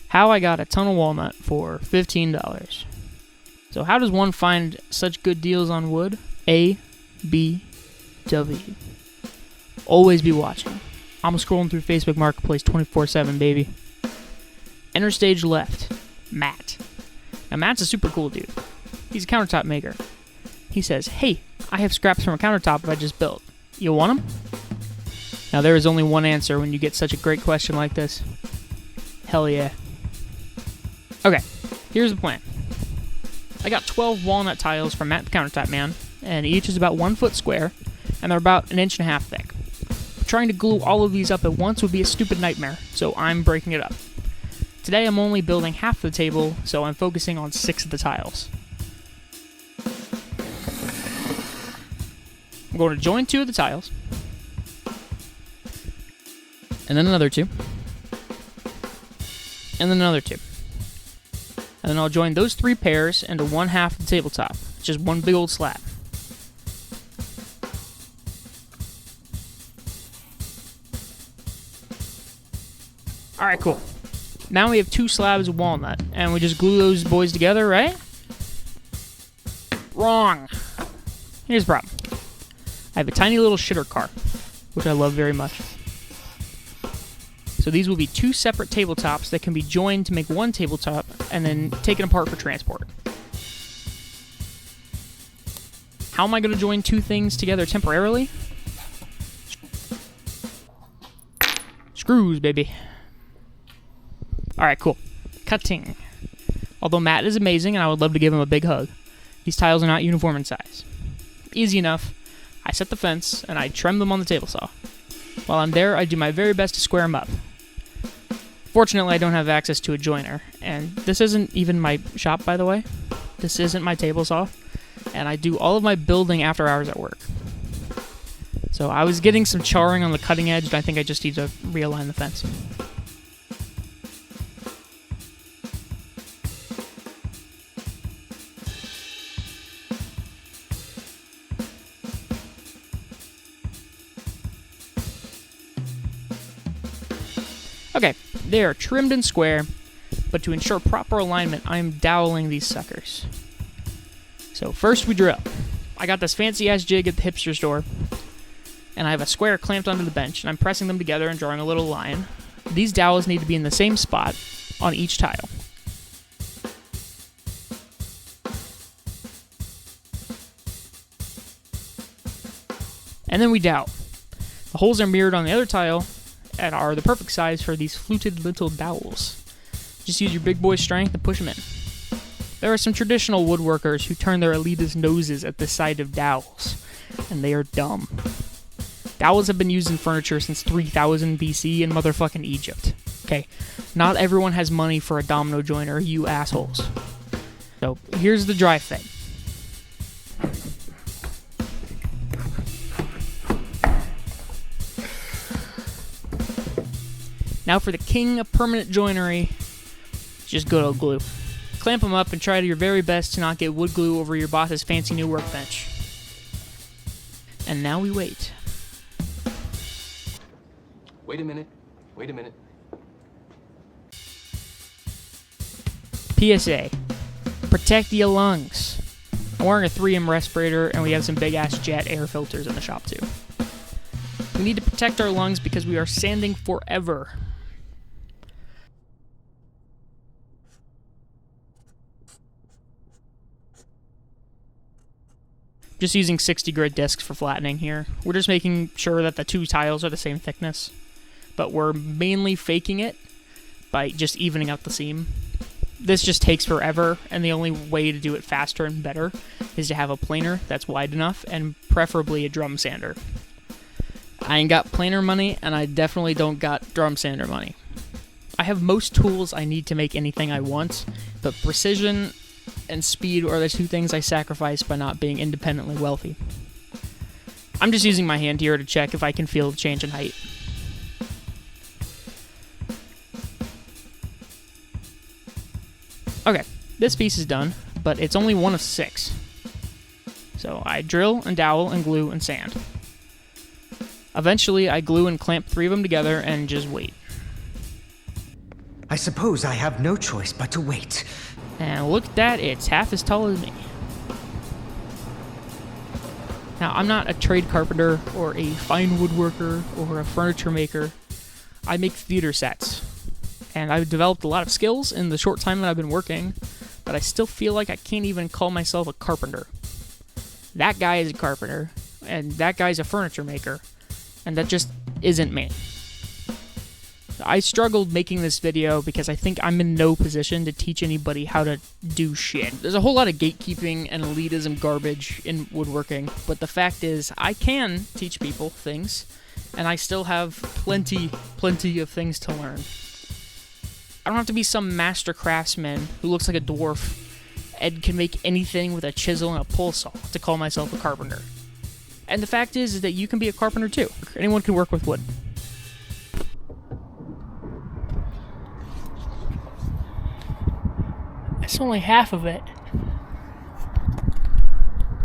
How I got a ton of walnut for $15. So how does one find such good deals on wood? A, B, W. Always be watching. I'm scrolling through Facebook Marketplace 24/7, baby. Enter stage left. Matt. Now Matt's a super cool dude. He's a countertop maker. He says, "Hey, I have scraps from a countertop that I just built. You want them?" Now there is only one answer when you get such a great question like this. Hell yeah. Okay, here's the plan. I got 12 walnut tiles from Matt the Countertop Man, and each is about 1 foot square, and they're about 1.5 inches thick. Trying to glue all of these up at once would be a stupid nightmare, so I'm breaking it up. Today I'm only building half the table, so I'm focusing on 6 of the tiles. I'm going to join 2 of the tiles, and then another 2, and then another 2. And then I'll join those 3 pairs into 1/2 of the tabletop, just one big old slab. Alright, cool. Now we have 2 slabs of walnut, and we just glue those boys together, right? Wrong. Here's the problem. I have a tiny little shitter car, which I love very much. So these will be 2 separate tabletops that can be joined to make one tabletop and then taken apart for transport. How am I going to join 2 things together temporarily? Screws, baby. Alright, cool. Cutting. Although Matt is amazing and I would love to give him a big hug, these tiles are not uniform in size. Easy enough. I set the fence and I trim them on the table saw. While I'm there, I do my very best to square them up. Fortunately, I don't have access to a joiner, and this isn't even my shop, by the way. This isn't my table saw, and I do all of my building after hours at work. So I was getting some charring on the cutting edge, and I think I just need to realign the fence. Okay, they are trimmed and square, but to ensure proper alignment, I am doweling these suckers. So first we drill. I got this fancy-ass jig at the hipster store, and I have a square clamped onto the bench, and I'm pressing them together and drawing a little line. These dowels need to be in the same spot on each tile. And then we dowel. The holes are mirrored on the other tile, and are the perfect size for these fluted little dowels. Just use your big boy strength to push them in. There are some traditional woodworkers who turn their elitist noses at the sight of dowels, and they are dumb. Dowels have been used in furniture since 3000 BC in motherfucking Egypt. Okay, not everyone has money for a domino joiner, you assholes. So, here's the dry fit. Now for the king of permanent joinery, just good old glue. Clamp them up and try your very best to not get wood glue over your boss's fancy new workbench. And now we wait. Wait a minute. Wait a minute. PSA. Protect your lungs. I'm wearing a 3M respirator, and we have some big-ass jet air filters in the shop, too. We need to protect our lungs because we are sanding forever. Just using 60 grit discs for flattening here. We're just making sure that the 2 tiles are the same thickness, but we're mainly faking it by just evening out the seam. This just takes forever, and the only way to do it faster and better is to have a planer that's wide enough, and preferably a drum sander. I ain't got planer money, and I definitely don't got drum sander money. I have most tools I need to make anything I want, but precision and speed are the 2 things I sacrifice by not being independently wealthy. I'm just using my hand here to check if I can feel the change in height. Okay, this piece is done, but it's only one of 6. So I drill and dowel and glue and sand. Eventually, I glue and clamp 3 of them together and just wait. I suppose I have no choice but to wait. And look at that, it's half as tall as me. Now, I'm not a trade carpenter or a fine woodworker or a furniture maker. I make theater sets. And I've developed a lot of skills in the short time that I've been working, but I still feel like I can't even call myself a carpenter. That guy is a carpenter, and that guy's a furniture maker, and that just isn't me. I struggled making this video because I think I'm in no position to teach anybody how to do shit. There's a whole lot of gatekeeping and elitism garbage in woodworking, but the fact is, I can teach people things, and I still have plenty of things to learn. I don't have to be some master craftsman who looks like a dwarf and can make anything with a chisel and a pull saw to call myself a carpenter. And the fact is that you can be a carpenter too. Anyone can work with wood. That's only half of it.